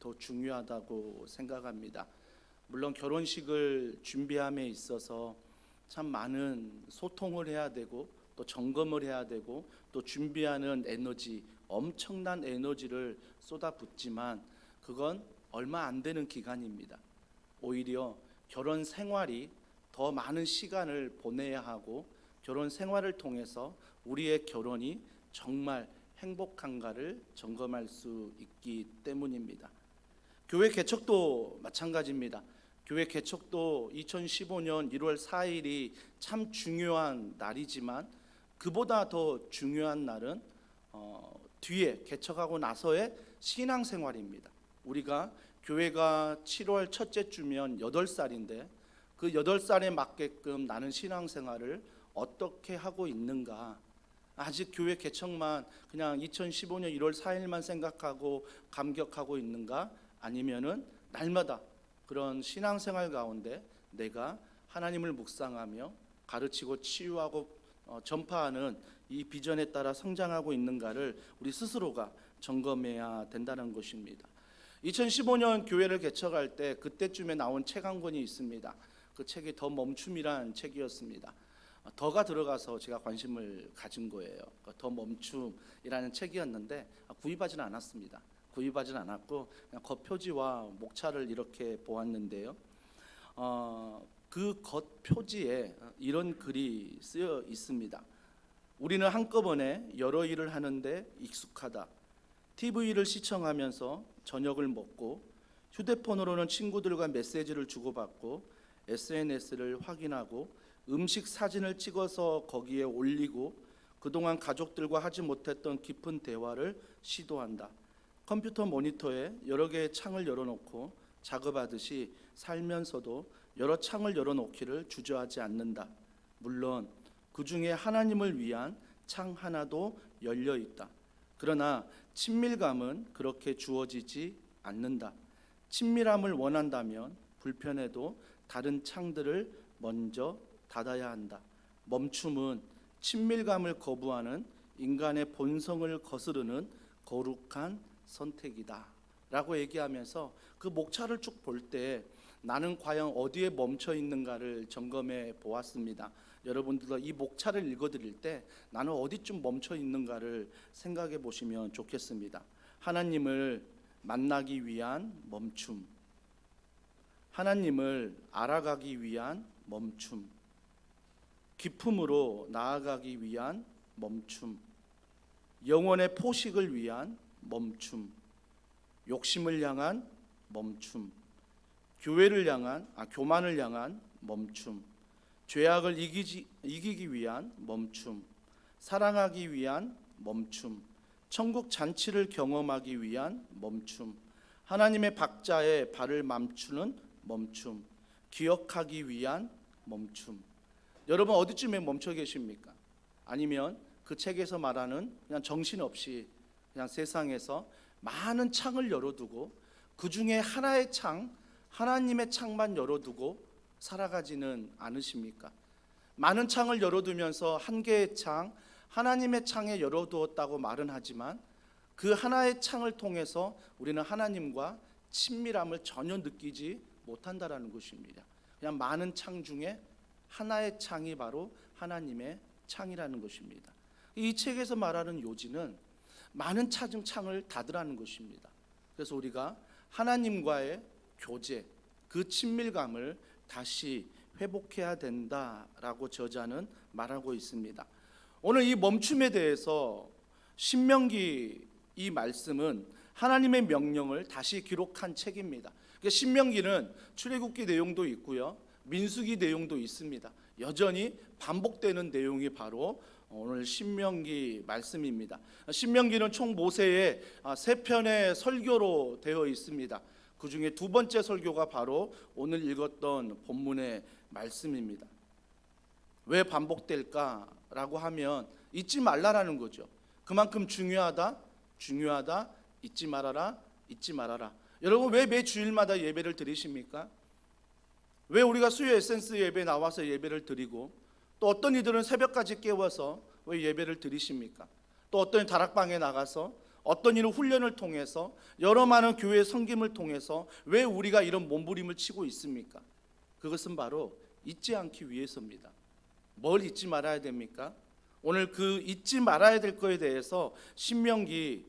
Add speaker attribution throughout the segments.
Speaker 1: 더 중요하다고 생각합니다. 물론 결혼식을 준비함에 있어서 참 많은 소통을 해야 되고 또 점검을 해야 되고 또 준비하는 에너지, 엄청난 에너지를 쏟아붓지만 그건 얼마 안 되는 기간입니다. 오히려 결혼 생활이 더 많은 시간을 보내야 하고 결혼 생활을 통해서 우리의 결혼이 정말 행복한가를 점검할 수 있기 때문입니다. 교회 개척도 마찬가지입니다. 교회 개척도 2015년 1월 4일이 참 중요한 날이지만 그보다 더 중요한 날은 뒤에 개척하고 나서의 신앙생활입니다. 우리가 교회가 7월 첫째 주면 8살인데 그 8살에 맞게끔 나는 신앙생활을 어떻게 하고 있는가. 아직 교회 개척만 그냥 2015년 1월 4일만 생각하고 감격하고 있는가? 아니면은 날마다 그런 신앙생활 가운데 내가 하나님을 묵상하며 가르치고 치유하고 전파하는 이 비전에 따라 성장하고 있는가를 우리 스스로가 점검해야 된다는 것입니다. 2015년 교회를 개척할 때 그때쯤에 나온 책 한 권이 있습니다. 그 책이 더 멈춤이란 책이었습니다. 더가 들어가서 제가 관심을 가진 거예요. 더 멈춤이라는 책이었는데 구입하지는 않았습니다. 구입하지는 않았고 그냥 겉표지와 목차를 이렇게 보았는데요. 그 겉표지에 이런 글이 쓰여 있습니다. 우리는 한꺼번에 여러 일을 하는데 익숙하다. TV를 시청하면서 저녁을 먹고 휴대폰으로는 친구들과 메시지를 주고받고 SNS를 확인하고 음식 사진을 찍어서 거기에 올리고 그동안 가족들과 하지 못했던 깊은 대화를 시도한다. 컴퓨터 모니터에 여러 개의 창을 열어놓고 작업하듯이 살면서도 여러 창을 열어놓기를 주저하지 않는다. 물론 그 중에 하나님을 위한 창 하나도 열려 있다. 그러나 친밀감은 그렇게 주어지지 않는다. 친밀함을 원한다면 불편해도 다른 창들을 먼저 닫아야 한다. 멈춤은 친밀감을 거부하는 인간의 본성을 거스르는 거룩한 선택이다 라고 얘기하면서 그 목차를 쭉 볼 때 나는 과연 어디에 멈춰 있는가를 점검해 보았습니다. 여러분들도 이 목차를 읽어드릴 때 나는 어디쯤 멈춰 있는가를 생각해 보시면 좋겠습니다. 하나님을 만나기 위한 멈춤, 하나님을 알아가기 위한 멈춤, 깊음으로 나아가기 위한 멈춤, 영혼의 포식을 위한 멈춤, 욕심을 향한 멈춤, 교만을 향한 멈춤, 죄악을 이기기 위한 멈춤, 사랑하기 위한 멈춤, 천국 잔치를 경험하기 위한 멈춤, 하나님의 박자에 발을 멈추는 멈춤, 기억하기 위한 멈춤. 여러분 어디쯤에 멈춰 계십니까? 아니면 그 책에서 말하는 그냥 정신없이 그냥 세상에서 많은 창을 열어두고 그 중에 하나의 창, 하나님의 창만 열어두고 살아가지는 않으십니까? 많은 창을 열어두면서 한 개의 창, 하나님의 창에 열어두었다고 말은 하지만 그 하나의 창을 통해서 우리는 하나님과 친밀함을 전혀 느끼지 못한다라는 것입니다. 그냥 많은 창 중에 하나의 창이 바로 하나님의 창이라는 것입니다. 이 책에서 말하는 요지는 많은 창을 닫으라는 것입니다. 그래서 우리가 하나님과의 교제, 그 친밀감을 다시 회복해야 된다라고 저자는 말하고 있습니다. 오늘 이 멈춤에 대해서 신명기 이 말씀은 하나님의 명령을 다시 기록한 책입니다. 신명기는 출애굽기 내용도 있고요, 민수기 내용도 있습니다. 여전히 반복되는 내용이 바로 오늘 신명기 말씀입니다. 신명기는 총 모세의 3편의 설교로 되어 있습니다. 그 중에 두 번째 설교가 바로 오늘 읽었던 본문의 말씀입니다. 왜 반복될까라고 하면 잊지 말라라는 거죠. 그만큼 중요하다, 잊지 말아라. 여러분 왜 매 주일마다 예배를 드리십니까? 왜 우리가 수요 에센스 예배 나와서 예배를 드리고 또 어떤 이들은 새벽까지 깨워서 왜 예배를 드리십니까? 또 어떤 다락방에 나가서 어떤 이런 훈련을 통해서 여러 많은 교회 섬김을 통해서 왜 우리가 이런 몸부림을 치고 있습니까? 그것은 바로 잊지 않기 위해서입니다. 뭘 잊지 말아야 됩니까? 오늘 그 잊지 말아야 될 거에 대해서 신명기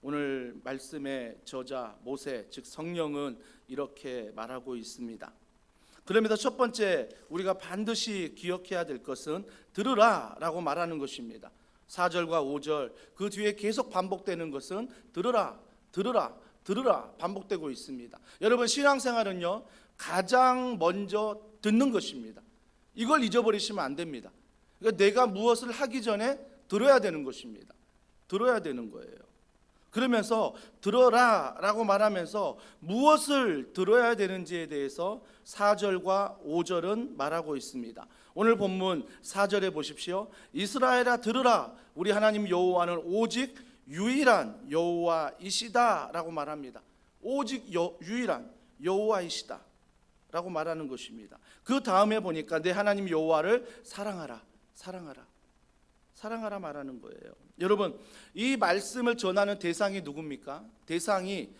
Speaker 1: 오늘 말씀의 저자 모세 즉 성령은 이렇게 말하고 있습니다. 그러면서 첫 번째 우리가 반드시 기억해야 될 것은 들으라 라고 말하는 것입니다. 4절과 5절 그 뒤에 계속 반복되는 것은 들으라 들으라 들으라 반복되고 있습니다. 여러분 신앙생활은요 가장 먼저 듣는 것입니다. 이걸 잊어버리시면 안 됩니다. 그러니까 내가 무엇을 하기 전에 들어야 되는 것입니다. 들어야 되는 거예요. 그러면서 들어라 라고 말하면서 무엇을 들어야 되는지에 대해서 4절과 5절은 말하고 있습니다. 오늘 본문 4절에 보십시오. 이스라엘아 들으라 우리 하나님 여호와는 오직 유일한 여호와이시다 라고 말합니다. 오직 유일한 여호와이시다 라고 말하는 것입니다. 그 다음에 보니까 내 하나님 여호와를 사랑하라 사랑하라 사랑하라 말하는 거예요. 여러분 이 말씀을 전하는 대상이 누굽니까? 대상이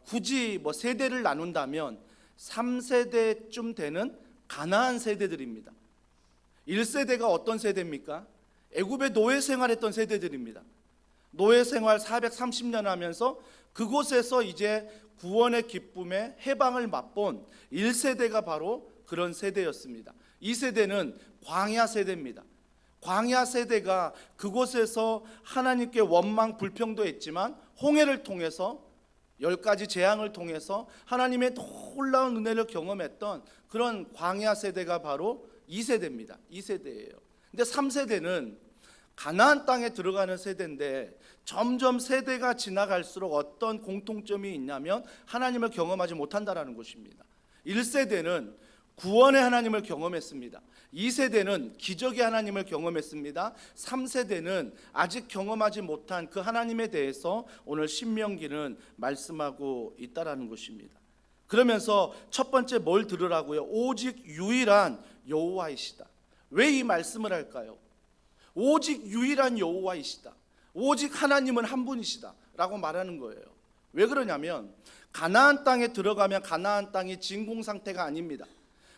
Speaker 1: 굳이 뭐 세대를 나눈다면 3세대쯤 되는 가나안 세대들입니다. 1세대가 어떤 세대입니까? 애굽에 노예 생활했던 세대들입니다. 노예 생활 430년 하면서 그곳에서 이제 구원의 기쁨에 해방을 맛본 1세대가 바로 그런 세대였습니다. 2세대는 광야 세대입니다. 광야 세대가 그곳에서 하나님께 원망 불평도 했지만 홍해를 통해서 10가지 재앙을 통해서 하나님의 놀라운 은혜를 경험했던 그런 광야 세대가 바로 2세대입니다. 2세대예요. 근데 3세대는 가나안 땅에 들어가는 세대인데 점점 세대가 지나갈수록 어떤 공통점이 있냐면 하나님을 경험하지 못한다라는 것입니다. 1세대는 구원의 하나님을 경험했습니다. 2세대는 기적의 하나님을 경험했습니다. 3세대는 아직 경험하지 못한 그 하나님에 대해서 오늘 신명기는 말씀하고 있다라는 것입니다. 그러면서 첫 번째 뭘 들으라고요? 오직 유일한 여호와이시다. 왜 이 말씀을 할까요? 오직 유일한 여호와이시다. 오직 하나님은 한 분이시다 라고 말하는 거예요. 왜 그러냐면 가나안 땅에 들어가면 가나안 땅이 진공 상태가 아닙니다.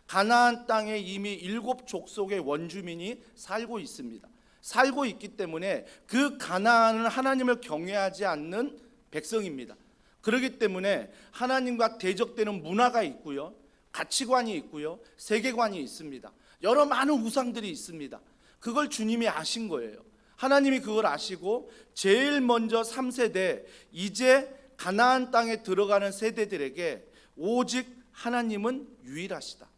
Speaker 1: 가나안 땅에 이미 7족속의 원주민이 살고 있습니다. 살고 있기 때문에 그 가나안은 하나님을 경외하지 않는 백성입니다. 그렇기 때문에 하나님과 대적되는 문화가 있고요, 가치관이 있고요, 세계관이 있습니다. 여러 많은 우상들이 있습니다. 그걸 주님이 아신 거예요. 하나님이 그걸 아시고 제일 먼저 3세대 이제 가나안 땅에 들어가는 세대들에게 오직 하나님은 유일하시다,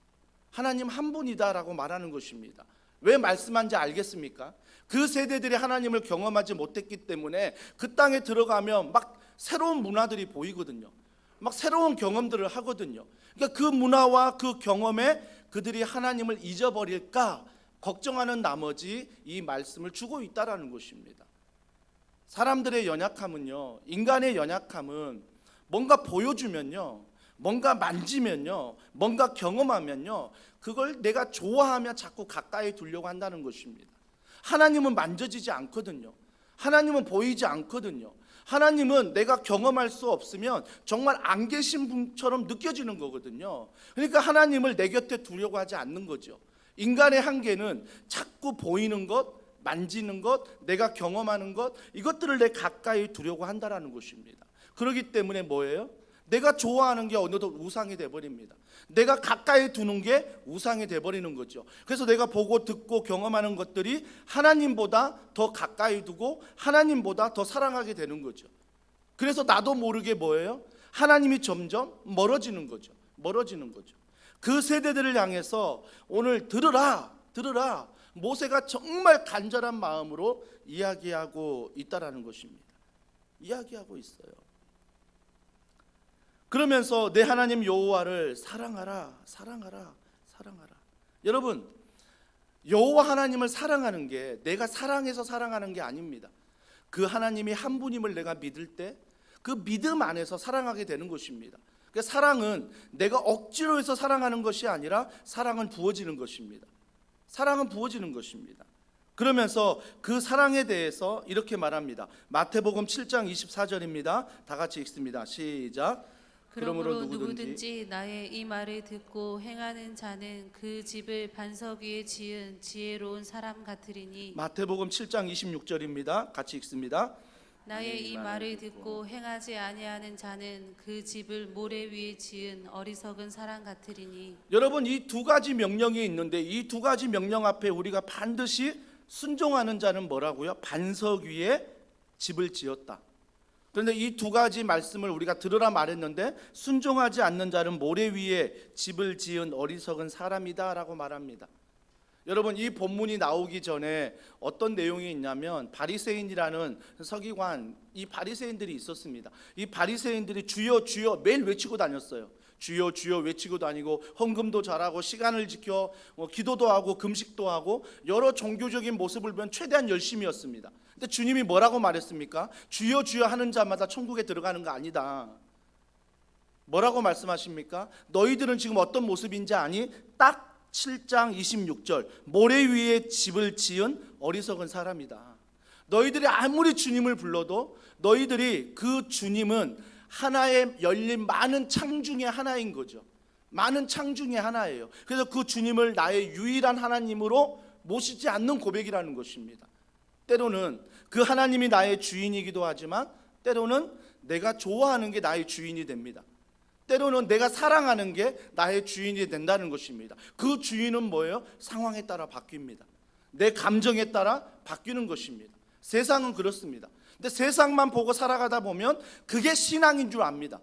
Speaker 1: 하나님 한 분이다라고 말하는 것입니다. 왜 말씀한지 알겠습니까? 그 세대들이 하나님을 경험하지 못했기 때문에 그 땅에 들어가면 막 새로운 문화들이 보이거든요. 막 새로운 경험들을 하거든요. 그러니까 그 문화와 그 경험에 그들이 하나님을 잊어버릴까 걱정하는 나머지 이 말씀을 주고 있다라는 것입니다. 사람들의 연약함은요, 인간의 연약함은 뭔가 보여주면요, 뭔가 만지면요, 뭔가 경험하면요, 그걸 내가 좋아하며 자꾸 가까이 두려고 한다는 것입니다. 하나님은 만져지지 않거든요. 하나님은 보이지 않거든요. 하나님은 내가 경험할 수 없으면 정말 안 계신 분처럼 느껴지는 거거든요. 그러니까 하나님을 내 곁에 두려고 하지 않는 거죠. 인간의 한계는 자꾸 보이는 것, 만지는 것, 내가 경험하는 것, 이것들을 내 가까이 두려고 한다는 것입니다. 그렇기 때문에 뭐예요? 내가 좋아하는 게 어느덧 우상이 돼버립니다. 내가 가까이 두는 게 우상이 돼버리는 거죠. 그래서 내가 보고 듣고 경험하는 것들이 하나님보다 더 가까이 두고 하나님보다 더 사랑하게 되는 거죠. 그래서 나도 모르게 뭐예요? 하나님이 점점 멀어지는 거죠. 멀어지는 거죠. 그 세대들을 향해서 오늘 들으라, 들으라, 모세가 정말 간절한 마음으로 이야기하고 있다라는 것입니다. 이야기하고 있어요. 그러면서 내 하나님 여호와를 사랑하라, 사랑하라, 사랑하라. 여러분, 여호와 하나님을 사랑하는 게 내가 사랑해서 사랑하는 게 아닙니다. 그 하나님이 한 분임을 내가 믿을 때 그 믿음 안에서 사랑하게 되는 것입니다. 그러니까 사랑은 내가 억지로 해서 사랑하는 것이 아니라 사랑은 부어지는 것입니다. 사랑은 부어지는 것입니다. 그러면서 그 사랑에 대해서 이렇게 말합니다. 마태복음 7장 24절입니다. 다 같이 읽습니다. 시작.
Speaker 2: 그러므로 누구든지 나의 이 말을 듣고 행하는 자는 그 집을 반석 위에 지은 지혜로운 사람 같으리니.
Speaker 1: 마태복음 7장 26절입니다. 같이 읽습니다.
Speaker 2: 나의 이 말을 듣고 행하지 아니하는 자는 그 집을 모래 위에 지은 어리석은 사람 같으리니.
Speaker 1: 여러분, 이 두 가지 명령이 있는데 이 두 가지 명령 앞에 우리가 반드시 순종하는 자는 뭐라고요? 반석 위에 집을 지었다. 그런데 이 두 가지 말씀을 우리가 들으라 말했는데 순종하지 않는 자는 모래 위에 집을 지은 어리석은 사람이다 라고 말합니다. 여러분, 이 본문이 나오기 전에 어떤 내용이 있냐면 바리새인이라는 서기관, 이 바리새인들이 있었습니다. 이 바리새인들이 주여 주여 매일 외치고 다녔어요. 주여 주여 외치고 다니고 헌금도 잘하고 시간을 지켜 기도도 하고 금식도 하고 여러 종교적인 모습을 보면 최대한 열심이었습니다. 근데 주님이 뭐라고 말했습니까? 주여 주여 하는 자마다 천국에 들어가는 거 아니다. 뭐라고 말씀하십니까? 너희들은 지금 어떤 모습인지 아니? 딱 7장 26절 모래 위에 집을 지은 어리석은 사람이다. 너희들이 아무리 주님을 불러도 너희들이 그 주님은 하나의 열린 많은 창 중에 하나인 거죠. 많은 창 중에 하나예요. 그래서 그 주님을 나의 유일한 하나님으로 모시지 않는 고백이라는 것입니다. 때로는 그 하나님이 나의 주인이기도 하지만 때로는 내가 좋아하는 게 나의 주인이 됩니다. 때로는 내가 사랑하는 게 나의 주인이 된다는 것입니다. 그 주인은 뭐예요? 상황에 따라 바뀝니다. 내 감정에 따라 바뀌는 것입니다. 세상은 그렇습니다. 근데 세상만 보고 살아가다 보면 그게 신앙인 줄 압니다.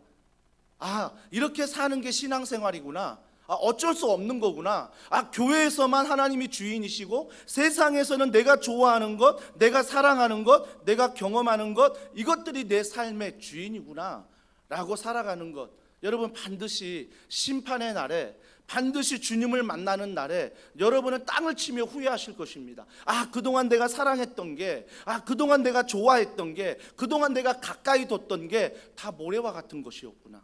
Speaker 1: 아, 이렇게 사는 게 신앙생활이구나. 아, 어쩔 수 없는 거구나. 아, 교회에서만 하나님이 주인이시고 세상에서는 내가 좋아하는 것, 내가 사랑하는 것, 내가 경험하는 것, 이것들이 내 삶의 주인이구나 라고 살아가는 것. 여러분, 반드시 심판의 날에, 반드시 주님을 만나는 날에 여러분은 땅을 치며 후회하실 것입니다. 아, 그동안 내가 사랑했던 게, 아, 그동안 내가 좋아했던 게, 그동안 내가 가까이 뒀던 게 다 모래와 같은 것이었구나.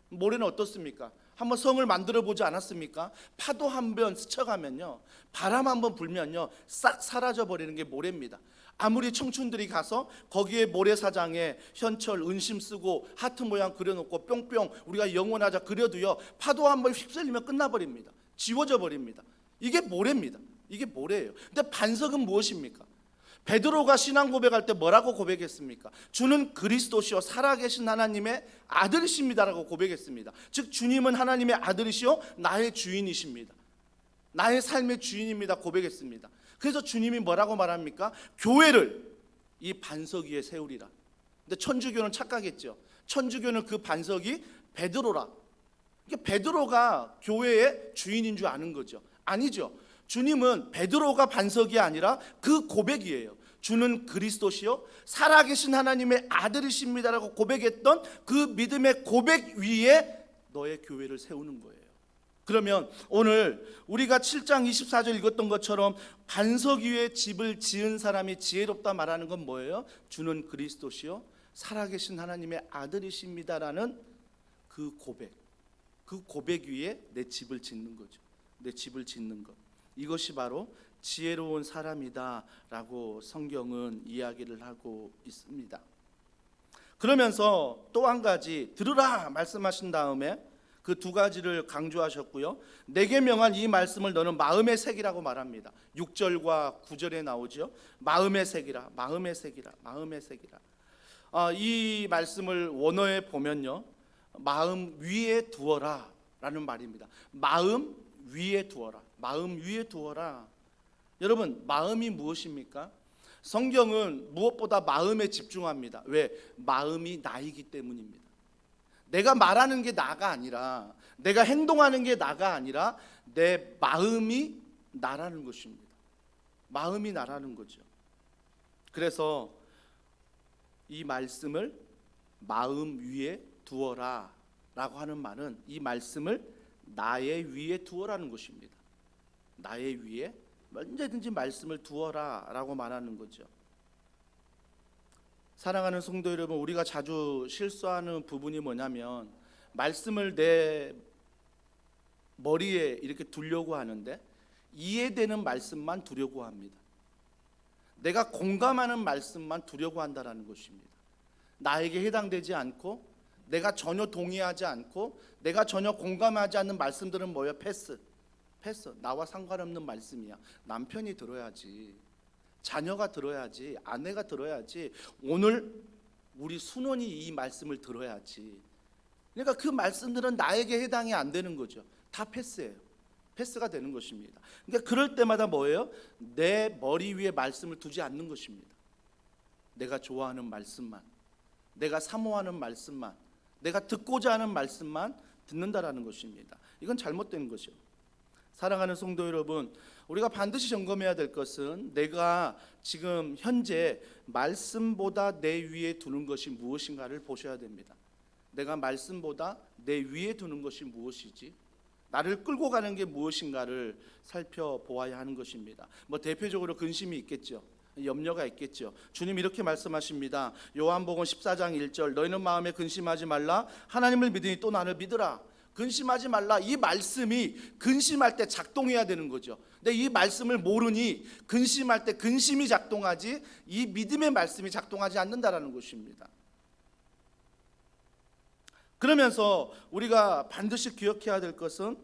Speaker 1: 모래는 어떻습니까? 한번 성을 만들어 보지 않았습니까? 파도 한 번 스쳐가면요, 바람 한 번 불면요, 싹 사라져 버리는 게 모래입니다. 아무리 청춘들이 가서 거기에 모래사장에 현철, 은심 쓰고 하트 모양 그려놓고 뿅뿅 우리가 영원하자 그려도요, 파도 한 번 휩쓸리면 끝나버립니다. 지워져 버립니다. 이게 모래입니다. 이게 모래예요. 근데 반석은 무엇입니까? 베드로가 신앙 고백할 때 뭐라고 고백했습니까? 주는 그리스도시요 살아계신 하나님의 아들이십니다라고 고백했습니다. 즉 주님은 하나님의 아들이시요 나의 주인이십니다. 나의 삶의 주인입니다 고백했습니다. 그래서 주님이 뭐라고 말합니까? 교회를 이 반석 위에 세우리라. 근데 천주교는 착각했죠. 천주교는 그 반석이 베드로라. 이게 베드로가 교회의 주인인 줄 아는 거죠. 아니죠. 주님은 베드로가 반석이 아니라 그 고백이에요. 주는 그리스도시요 살아계신 하나님의 아들이십니다라고 고백했던 그 믿음의 고백 위에 너의 교회를 세우는 거예요. 그러면 오늘 우리가 7장 24절 읽었던 것처럼 반석 위에 집을 지은 사람이 지혜롭다 말하는 건 뭐예요? 주는 그리스도시요 살아계신 하나님의 아들이십니다라는 그 고백 위에 내 집을 짓는 거죠. 내 집을 짓는 것. 이것이 바로 지혜로운 사람이다라고 성경은 이야기를 하고 있습니다. 그러면서 또 한 가지 들으라 말씀하신 다음에 그 두 가지를 강조하셨고요. 내게 명한 이 말씀을 너는 마음에 새기라고 말합니다. 6절과 9절에 나오죠. 마음에 새기라, 마음에 새기라, 마음에 새기라. 이 말씀을 원어에 보면요, 마음 위에 두어라 라는 말입니다. 마음 위에 두어라, 마음 위에 두어라. 여러분, 마음이 무엇입니까? 성경은 무엇보다 마음에 집중합니다. 왜? 마음이 나이기 때문입니다. 내가 말하는 게 나가 아니라, 내가 행동하는 게 나가 아니라 내 마음이 나라는 것입니다. 마음이 나라는 거죠. 그래서 이 말씀을 마음 위에 두어라 라고 하는 말은 이 말씀을 나의 위에 두어라는 것입니다. 나의 위에 언제든지 말씀을 두어라 라고 말하는 거죠. 사랑하는 성도 여러분, 우리가 자주 실수하는 부분이 뭐냐면 말씀을 내 머리에 이렇게 두려고 하는데 이해되는 말씀만 두려고 합니다. 내가 공감하는 말씀만 두려고 한다라는 것입니다. 나에게 해당되지 않고 내가 전혀 동의하지 않고 내가 전혀 공감하지 않는 말씀들은 뭐예요? 패스. 나와 상관없는 말씀이야. 남편이 들어야지, 자녀가 들어야지, 아내가 들어야지, 오늘 우리 순원이 이 말씀을 들어야지. 그러니까 그 말씀들은 나에게 해당이 안 되는 거죠. 다 패스예요. 패스가 되는 것입니다. 그러니까 그럴 때마다 뭐예요? 내 머리 위에 말씀을 두지 않는 것입니다. 내가 좋아하는 말씀만, 내가 사모하는 말씀만, 내가 듣고자 하는 말씀만 듣는다라는 것입니다. 이건 잘못된 것이요. 사랑하는 성도 여러분, 우리가 반드시 점검해야 될 것은 내가 지금 현재 말씀보다 내 위에 두는 것이 무엇인가를 보셔야 됩니다. 내가 말씀보다 내 위에 두는 것이 무엇이지? 나를 끌고 가는 게 무엇인가를 살펴보아야 하는 것입니다. 대표적으로 근심이 있겠죠. 염려가 있겠죠. 주님 이렇게 말씀하십니다. 요한복음 14장 1절, 너희는 마음에 근심하지 말라. 하나님을 믿으니 또 나를 믿으라. 근심하지 말라. 이 말씀이 근심할 때 작동해야 되는 거죠. 근데 이 말씀을 모르니 근심할 때 근심이 작동하지 이 믿음의 말씀이 작동하지 않는다라는 것입니다. 그러면서 우리가 반드시 기억해야 될 것은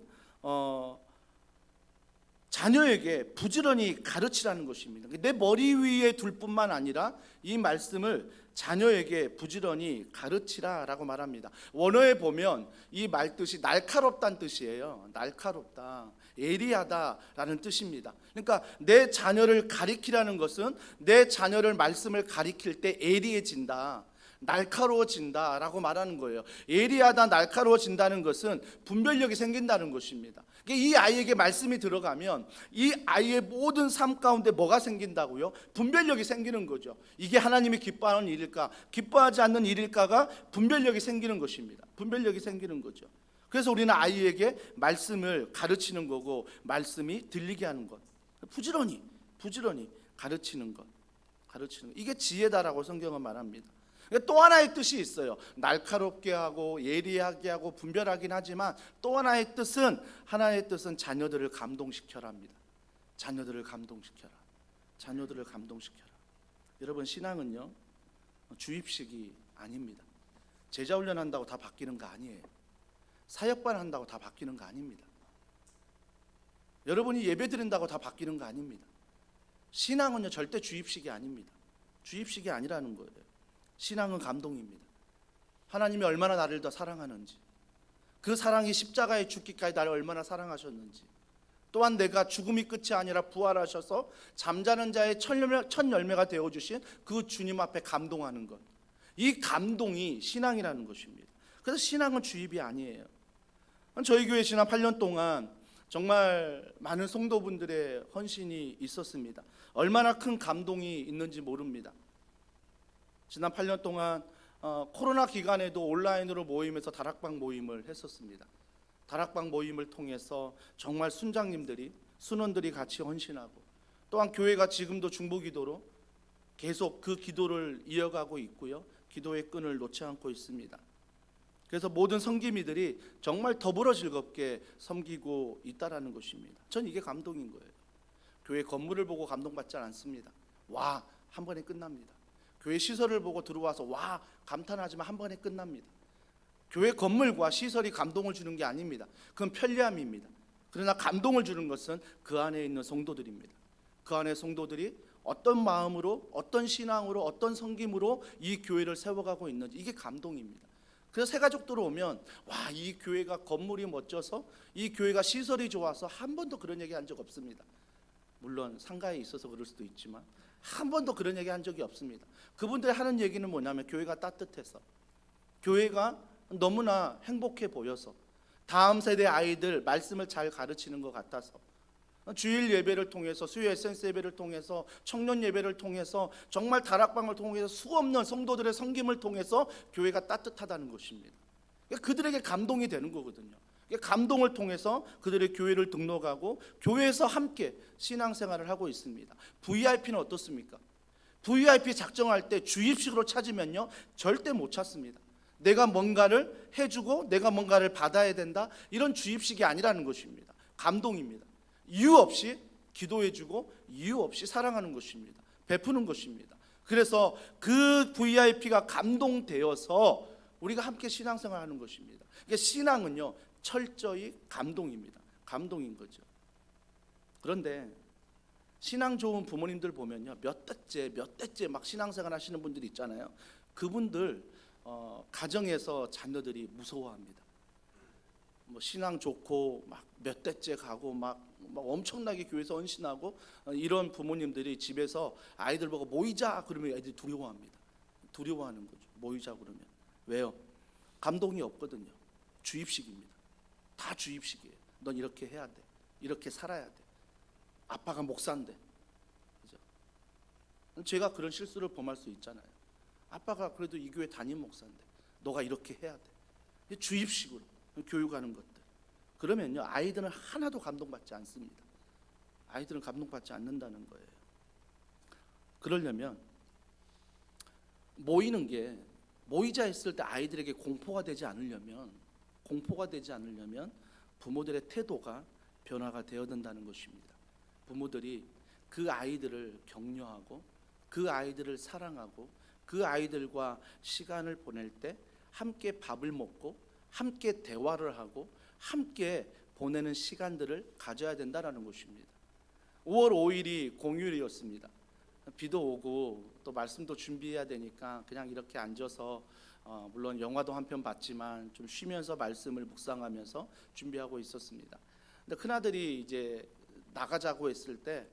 Speaker 1: 자녀에게 부지런히 가르치라는 것입니다. 내 머리 위에 둘 뿐만 아니라 이 말씀을 자녀에게 부지런히 가르치라라고 말합니다. 원어에 보면 이 말뜻이 날카롭다는 뜻이에요. 날카롭다, 예리하다라는 뜻입니다. 그러니까 내 자녀를 가리키라는 것은 내 자녀를 말씀을 가리킬 때 예리해진다, 날카로워진다라고 말하는 거예요. 예리하다, 날카로워진다는 것은 분별력이 생긴다는 것입니다. 이 아이에게 말씀이 들어가면 이 아이의 모든 삶 가운데 뭐가 생긴다고요? 분별력이 생기는 거죠. 이게 하나님이 기뻐하는 일일까, 기뻐하지 않는 일일까가 분별력이 생기는 것입니다. 분별력이 생기는 거죠. 그래서 우리는 아이에게 말씀을 가르치는 거고, 말씀이 들리게 하는 것, 부지런히 가르치는 것. 이게 지혜다라고 성경은 말합니다. 또 하나의 뜻이 있어요. 날카롭게 하고 예리하게 하고 분별하긴 하지만 또 하나의 뜻은, 자녀들을 감동시켜라입니다. 자녀들을 감동시켜라. 여러분, 신앙은요 주입식이 아닙니다. 제자 훈련한다고 다 바뀌는 거 아니에요. 사역반 한다고 다 바뀌는 거 아닙니다. 여러분이 예배 드린다고 다 바뀌는 거 아닙니다. 신앙은요 절대 주입식이 아닙니다. 주입식이 아니라는 거예요. 신앙은 감동입니다. 하나님이 얼마나 나를 더 사랑하는지, 그 사랑이 십자가에 죽기까지 나를 얼마나 사랑하셨는지, 또한 내가 죽음이 끝이 아니라 부활하셔서 잠자는 자의 첫 열매가 되어주신 그 주님 앞에 감동하는 것, 이 감동이 신앙이라는 것입니다. 그래서 신앙은 주입이 아니에요. 저희 교회 지난 8년 동안 정말 많은 성도분들의 헌신이 있었습니다. 얼마나 큰 감동이 있는지 모릅니다. 지난 8년 동안 코로나 기간에도 온라인으로 모임에서 다락방 모임을 했었습니다. 다락방 모임을 통해서 정말 순원들이 같이 헌신하고, 또한 교회가 지금도 중보기도로 계속 그 기도를 이어가고 있고요, 기도의 끈을 놓지 않고 있습니다. 그래서 모든 섬기미들이 정말 더불어 즐겁게 섬기고 있다라는 것입니다. 전 이게 감동인 거예요. 교회 건물을 보고 감동받지 않습니다. 와, 한 번에 끝납니다. 교회 시설을 보고 들어와서 와, 감탄하지만 한 번에 끝납니다. 교회 건물과 시설이 감동을 주는 게 아닙니다. 그건 편리함입니다. 그러나 감동을 주는 것은 그 안에 있는 성도들입니다. 그 안에 성도들이 어떤 마음으로, 어떤 신앙으로, 어떤 섬김으로 이 교회를 세워가고 있는지, 이게 감동입니다. 그래서 새가족들 오면 와, 이 교회가 건물이 멋져서, 이 교회가 시설이 좋아서, 한 번도 그런 얘기 한 적 없습니다. 물론 상가에 있어서 그럴 수도 있지만 한 번도 그런 얘기 한 적이 없습니다. 그분들이 하는 얘기는 뭐냐면, 교회가 따뜻해서, 교회가 너무나 행복해 보여서, 다음 세대 아이들 말씀을 잘 가르치는 것 같아서, 주일 예배를 통해서, 수요 에센스 예배를 통해서, 청년 예배를 통해서, 정말 다락방을 통해서 수없는 성도들의 섬김을 통해서 교회가 따뜻하다는 것입니다. 그들에게 감동이 되는 거거든요. 감동을 통해서 그들의 교회를 등록하고 교회에서 함께 신앙생활을 하고 있습니다. VIP는 어떻습니까? VIP 작정할 때 주입식으로 찾으면요 절대 못 찾습니다. 내가 뭔가를 해주고 내가 뭔가를 받아야 된다, 이런 주입식이 아니라는 것입니다. 감동입니다. 이유 없이 기도해주고 이유 없이 사랑하는 것입니다. 베푸는 것입니다. 그래서 그 VIP가 감동되어서 우리가 함께 신앙생활하는 것입니다. 그러니까 신앙은요 철저히 감동입니다. 감동인 거죠. 그런데 신앙 좋은 부모님들 보면요 몇 대째 막 신앙생활 하시는 분들이 있잖아요. 그분들 가정에서 자녀들이 무서워합니다. 뭐 신앙 좋고 막 몇 대째 가고 막 엄청나게 교회에서 헌신하고 이런 부모님들이 집에서 아이들 보고 모이자 그러면 아이들이 두려워합니다. 두려워하는 거죠. 모이자 그러면. 왜요? 감동이 없거든요. 주입식입니다. 다 주입식이에요. 넌 이렇게 해야 돼. 이렇게 살아야 돼. 아빠가 목사인데. 그죠? 제가 그런 실수를 범할 수 있잖아요. 아빠가 그래도 이 교회 담임 목사인데 너가 이렇게 해야 돼. 주입식으로 교육하는 것들. 그러면요 아이들은 하나도 감동받지 않습니다. 아이들은 감동받지 않는다는 거예요. 그러려면 모이자 했을 때 아이들에게 공포가 되지 않으려면 부모들의 태도가 변화가 되어야 된다는 것입니다. 부모들이 그 아이들을 격려하고 그 아이들을 사랑하고 그 아이들과 시간을 보낼 때 함께 밥을 먹고 함께 대화를 하고 함께 보내는 시간들을 가져야 된다는 것입니다. 5월 5일이 공휴일이었습니다. 비도 오고 또 말씀도 준비해야 되니까 그냥 이렇게 앉아서 물론 영화도 한 편 봤지만 좀 쉬면서 말씀을 묵상하면서 준비하고 있었습니다. 근데 큰아들이 이제 나가자고 했을 때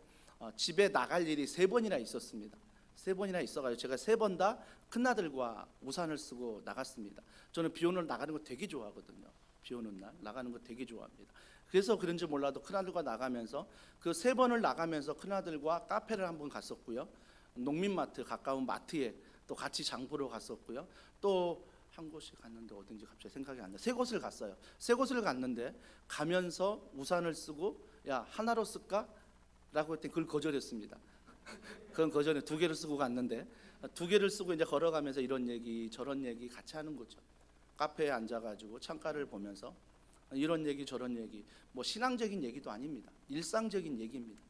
Speaker 1: 집에 나갈 일이 3번이나 있었습니다. 3번이나 있어가지고 제가 3번 다 큰아들과 우산을 쓰고 나갔습니다. 저는 비 오는 날 나가는 거 되게 좋아하거든요. 비 오는 날 나가는 거 되게 좋아합니다. 그래서 그런지 몰라도 큰아들과 나가면서 그 3번을 나가면서 큰아들과 카페를 한번 갔었고요. 농민마트 가까운 마트에 또 같이 장 보러 갔었고요. 또 한 곳이 갔는데 어딘지 갑자기 생각이 안 나. 3곳을 갔어요. 3곳을 갔는데 가면서 우산을 쓰고 야 하나로 쓸까? 라고 했더니 그걸 거절했습니다. 그건 거절해. 2개를 쓰고 갔는데 2개를 쓰고 이제 걸어가면서 이런 얘기 저런 얘기 같이 하는 거죠. 카페에 앉아가지고 창가를 보면서 이런 얘기 저런 얘기 뭐 신앙적인 얘기도 아닙니다. 일상적인 얘기입니다.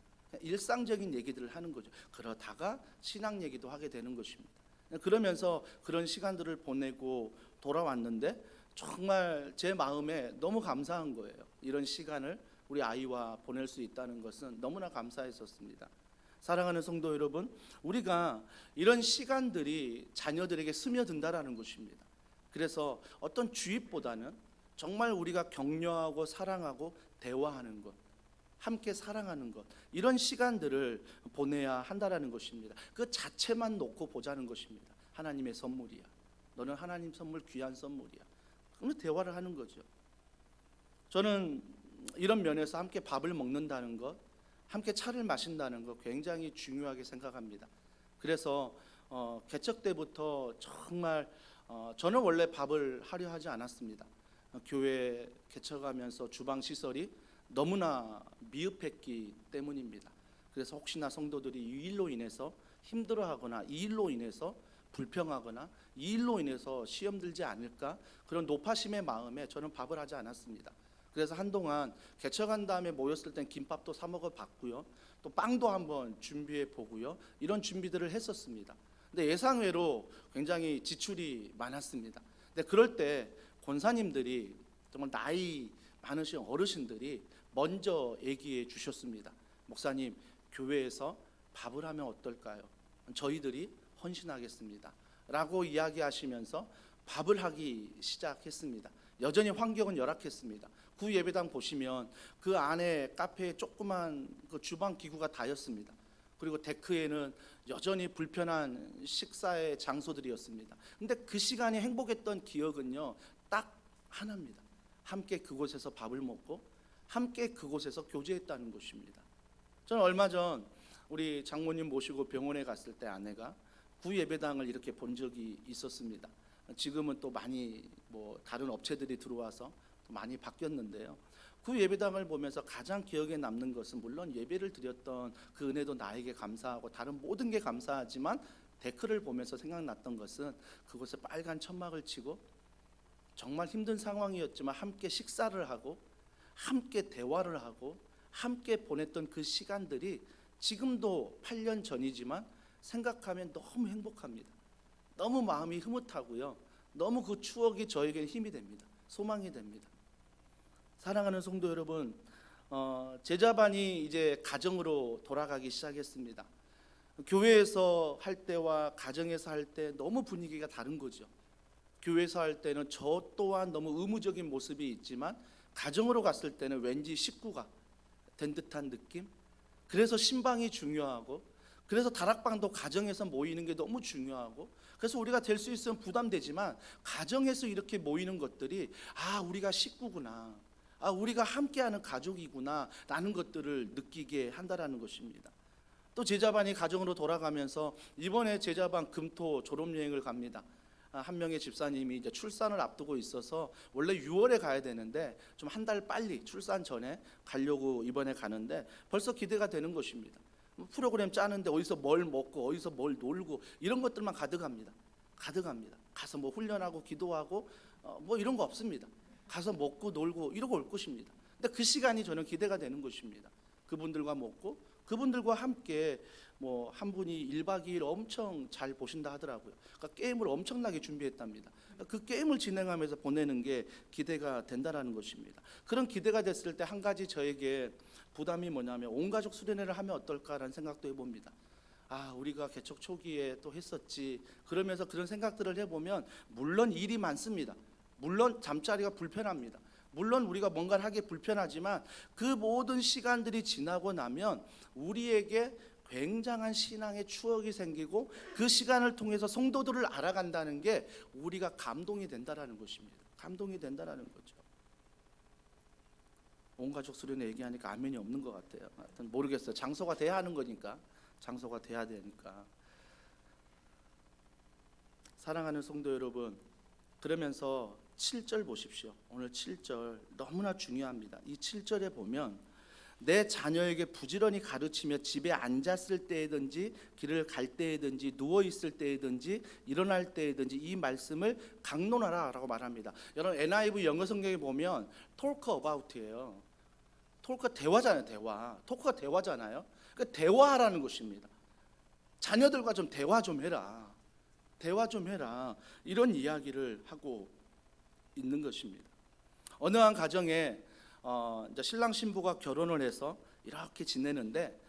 Speaker 1: 일상적인 얘기들을 하는 거죠. 그러다가 신앙 얘기도 하게 되는 것입니다. 그러면서 그런 시간들을 보내고 돌아왔는데 정말 제 마음에 너무 감사한 거예요. 이런 시간을 우리 아이와 보낼 수 있다는 것은 너무나 감사했었습니다. 사랑하는 성도 여러분, 우리가 이런 시간들이 자녀들에게 스며든다라는 것입니다. 그래서 어떤 주입보다는 정말 우리가 격려하고 사랑하고 대화하는 것, 함께 사랑하는 것, 이런 시간들을 보내야 한다라는 것입니다. 그 자체만 놓고 보자는 것입니다. 하나님의 선물이야. 너는 하나님 선물, 귀한 선물이야. 그러면 대화를 하는 거죠. 저는 이런 면에서 함께 밥을 먹는다는 것, 함께 차를 마신다는 것 굉장히 중요하게 생각합니다. 그래서 개척 때부터 정말 저는 원래 밥을 하려 하지 않았습니다. 교회 개척하면서 주방 시설이 너무나 미흡했기 때문입니다. 그래서 혹시나 성도들이 이 일로 인해서 힘들어하거나 이 일로 인해서 불평하거나 이 일로 인해서 시험 들지 않을까 그런 노파심의 마음에 저는 밥을 하지 않았습니다. 그래서 한동안 개척한 다음에 모였을 땐 김밥도 사 먹어 봤고요. 또 빵도 한번 준비해 보고요. 이런 준비들을 했었습니다. 근데 예상외로 굉장히 지출이 많았습니다. 근데 그럴 때 권사님들이 정말 나이 많으신 어르신들이 먼저 얘기해 주셨습니다. 목사님, 교회에서 밥을 하면 어떨까요? 저희들이 헌신하겠습니다. 라고 이야기하시면서 밥을 하기 시작했습니다. 여전히 환경은 열악했습니다. 구 예배당 보시면 그 안에 카페에 조그만 그 주방 기구가 다였습니다. 그리고 데크에는 여전히 불편한 식사의 장소들이었습니다. 근데 그 시간이 행복했던 기억은요, 딱 하나입니다. 함께 그곳에서 밥을 먹고 함께 그곳에서 교제했다는 것입니다. 저는 얼마 전 우리 장모님 모시고 병원에 갔을 때 아내가 구 예배당을 이렇게 본 적이 있었습니다. 지금은 또 많이 다른 업체들이 들어와서 또 많이 바뀌었는데요. 그 예배당을 보면서 가장 기억에 남는 것은 물론 예배를 드렸던 그 은혜도 나에게 감사하고 다른 모든 게 감사하지만 데크를 보면서 생각났던 것은 그곳에 빨간 천막을 치고 정말 힘든 상황이었지만 함께 식사를 하고 함께 대화를 하고 함께 보냈던 그 시간들이 지금도 8년 전이지만 생각하면 너무 행복합니다. 너무 마음이 흐뭇하고요. 너무 그 추억이 저에게는 힘이 됩니다. 소망이 됩니다. 사랑하는 성도 여러분, 제자반이 이제 가정으로 돌아가기 시작했습니다. 교회에서 할 때와 가정에서 할 때 너무 분위기가 다른 거죠. 교회에서 할 때는 저 또한 너무 의무적인 모습이 있지만 가정으로 갔을 때는 왠지 식구가 된 듯한 느낌. 그래서 신방이 중요하고, 그래서 다락방도 가정에서 모이는 게 너무 중요하고, 그래서 우리가 될 수 있으면 부담되지만 가정에서 이렇게 모이는 것들이 우리가 식구구나, 우리가 함께하는 가족이구나 라는 것들을 느끼게 한다라는 것입니다. 또 제자반이 가정으로 돌아가면서 이번에 제자반 금토 졸업여행을 갑니다. 한 명의 집사님이 이제 출산을 앞두고 있어서 원래 6월에 가야 되는데 좀 한 달 빨리 출산 전에 가려고 이번에 가는데 벌써 기대가 되는 것입니다. 프로그램 짜는데 어디서 뭘 먹고 어디서 뭘 놀고 이런 것들만 가득합니다. 가서 뭐 훈련하고 기도하고 뭐 이런 거 없습니다. 가서 먹고 놀고 이러고 올 것입니다. 근데 그 시간이 저는 기대가 되는 것입니다. 그분들과 먹고 그분들과 함께 뭐 한 분이 1박 2일 엄청 잘 보신다 하더라고요. 그러니까 게임을 엄청나게 준비했답니다. 그 게임을 진행하면서 보내는 게 기대가 된다라는 것입니다. 그런 기대가 됐을 때 한 가지 저에게 부담이 뭐냐면 온 가족 수련회를 하면 어떨까라는 생각도 해봅니다. 우리가 개척 초기에 또 했었지. 그러면서 그런 생각들을 해보면 물론 일이 많습니다. 물론 잠자리가 불편합니다. 물론 우리가 뭔가를 하기 불편하지만 그 모든 시간들이 지나고 나면 우리에게 굉장한 신앙의 추억이 생기고 그 시간을 통해서 성도들을 알아간다는 게 우리가 감동이 된다라는 것입니다. 감동이 된다라는 거죠. 온 가족 수련회 얘기하니까 아멘이 없는 것 같아요. 하여튼 모르겠어요. 장소가 돼야 하는 거니까. 장소가 돼야 되니까. 사랑하는 성도 여러분, 그러면서 7절 보십시오. 오늘 7절 너무나 중요합니다. 이 7절에 보면 내 자녀에게 부지런히 가르치며 집에 앉았을 때이든지 길을 갈 때이든지 누워 있을 때이든지 일어날 때이든지 이 말씀을 강론하라라고 말합니다. 여러분 NIV 영어 성경에 보면 talk about예요. talk 대화잖아요. 대화. 토크가 대화잖아요. 그러니까 대화하라는 것입니다. 자녀들과 좀 대화 좀 해라. 대화 좀 해라. 이런 이야기를 하고 있는 것입니다. 어느 한 가정에 이제 신랑 신부가 결혼을 해서 이렇게 지내는데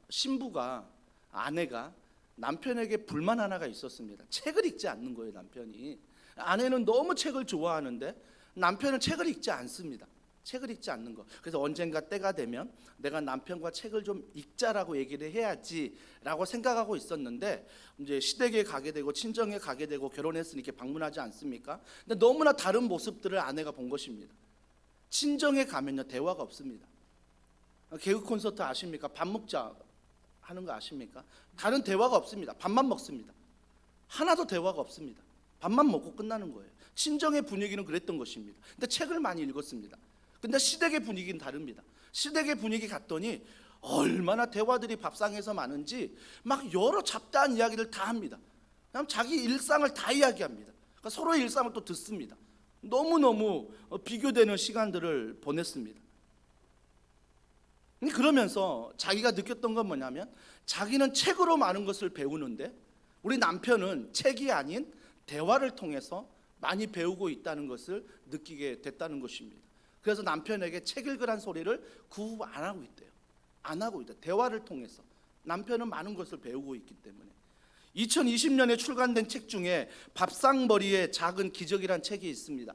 Speaker 1: 신부가 아내가 남편에게 불만 하나가 있었습니다. 책을 읽지 않는 거예요. 남편이. 아내는 너무 책을 좋아하는데 남편은 책을 읽지 않습니다. 책을 읽지 않는 거. 그래서 언젠가 때가 되면 내가 남편과 책을 좀 읽자라고 얘기를 해야지라고 생각하고 있었는데 이제 시댁에 가게 되고 친정에 가게 되고 결혼했으니 이렇게 방문하지 않습니까? 근데 너무나 다른 모습들을 아내가 본 것입니다. 친정에 가면요 대화가 없습니다. 개그 콘서트 아십니까? 밥 먹자 하는 거 아십니까? 다른 대화가 없습니다. 밥만 먹습니다. 하나도 대화가 없습니다. 밥만 먹고 끝나는 거예요. 친정의 분위기는 그랬던 것입니다. 근데 책을 많이 읽었습니다. 근데 시댁의 분위기는 다릅니다. 시댁의 분위기 갔더니 얼마나 대화들이 밥상에서 많은지 막 여러 잡다한 이야기를 다 합니다. 그냥 자기 일상을 다 이야기합니다. 그러니까 서로의 일상을 또 듣습니다. 너무너무 비교되는 시간들을 보냈습니다. 그러면서 자기가 느꼈던 건 뭐냐면 자기는 책으로 많은 것을 배우는데 우리 남편은 책이 아닌 대화를 통해서 많이 배우고 있다는 것을 느끼게 됐다는 것입니다. 그래서 남편에게 책 읽으란 소리를 구후 안 하고 있대요. 안 하고 있다. 대화를 통해서 남편은 많은 것을 배우고 있기 때문에. 2020년에 출간된 책 중에 밥상머리의 작은 기적이란 책이 있습니다.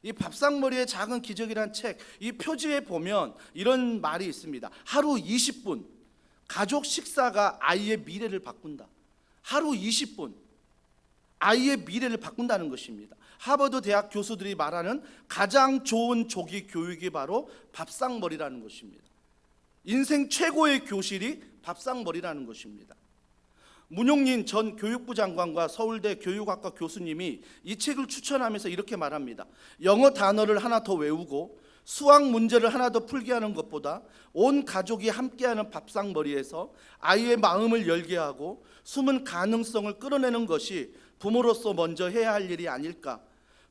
Speaker 1: 이 밥상머리의 작은 기적이란 책, 이 표지에 보면 이런 말이 있습니다. 하루 20분 가족 식사가 아이의 미래를 바꾼다. 하루 20분 아이의 미래를 바꾼다는 것입니다. 하버드 대학 교수들이 말하는 가장 좋은 조기 교육이 바로 밥상머리라는 것입니다. 인생 최고의 교실이 밥상머리라는 것입니다. 문용린 전 교육부 장관과 서울대 교육학과 교수님이 이 책을 추천하면서 이렇게 말합니다. 영어 단어를 하나 더 외우고 수학 문제를 하나 더 풀게 하는 것보다 온 가족이 함께하는 밥상머리에서 아이의 마음을 열게 하고 숨은 가능성을 끌어내는 것이 부모로서 먼저 해야 할 일이 아닐까.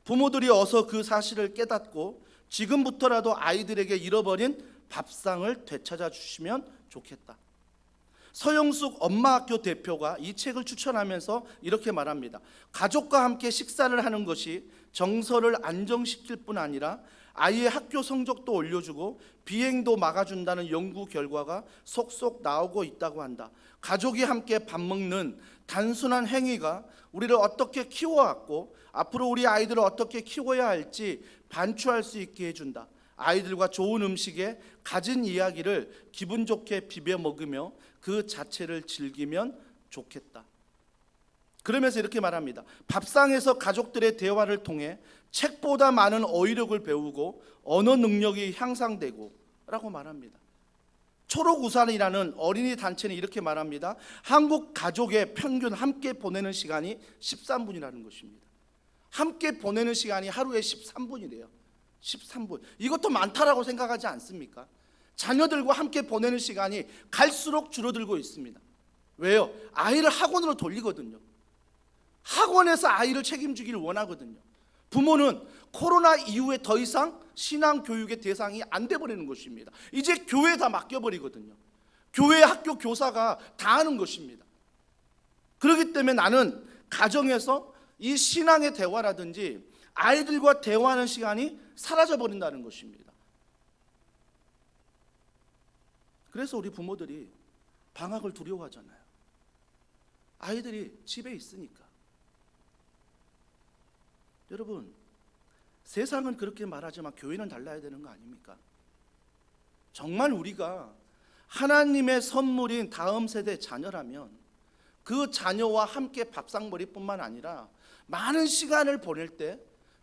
Speaker 1: 부모들이 어서 그 사실을 깨닫고 지금부터라도 아이들에게 잃어버린 밥상을 되찾아 주시면 좋겠다. 서영숙 엄마학교 대표가 이 책을 추천하면서 이렇게 말합니다. 가족과 함께 식사를 하는 것이 정서를 안정시킬 뿐 아니라 아이의 학교 성적도 올려주고 비행도 막아준다는 연구 결과가 속속 나오고 있다고 한다. 가족이 함께 밥 먹는 단순한 행위가 우리를 어떻게 키워왔고 앞으로 우리 아이들을 어떻게 키워야 할지 반추할 수 있게 해준다. 아이들과 좋은 음식에 가진 이야기를 기분 좋게 비벼 먹으며 그 자체를 즐기면 좋겠다. 그러면서 이렇게 말합니다. 밥상에서 가족들의 대화를 통해 책보다 많은 어휘력을 배우고 언어 능력이 향상되고 라고 말합니다. 초록우산이라는 어린이 단체는 이렇게 말합니다. 한국 가족의 평균 함께 보내는 시간이 13분이라는 것입니다. 함께 보내는 시간이 하루에 13분이래요. 13분. 이것도 많다라고 생각하지 않습니까? 자녀들과 함께 보내는 시간이 갈수록 줄어들고 있습니다. 왜요? 아이를 학원으로 돌리거든요. 학원에서 아이를 책임지기를 원하거든요. 부모는 코로나 이후에 더 이상 신앙 교육의 대상이 안 돼버리는 것입니다. 이제 교회에 다 맡겨버리거든요. 교회 학교 교사가 다 하는 것입니다. 그렇기 때문에 나는 가정에서 이 신앙의 대화라든지 아이들과 대화하는 시간이 사라져버린다는 것입니다. 그래서 우리 부모들이 방학을 두려워하잖아요. 아이들이 집에 있으니까. 여러분, 세상은 그렇게 말하지만 교회는 달라야 되는 거 아닙니까? 정말 우리가 하나님의 선물인 다음 세대 자녀라면 그 자녀와 함께 밥상머리뿐만 아니라 많은 시간을 보낼 때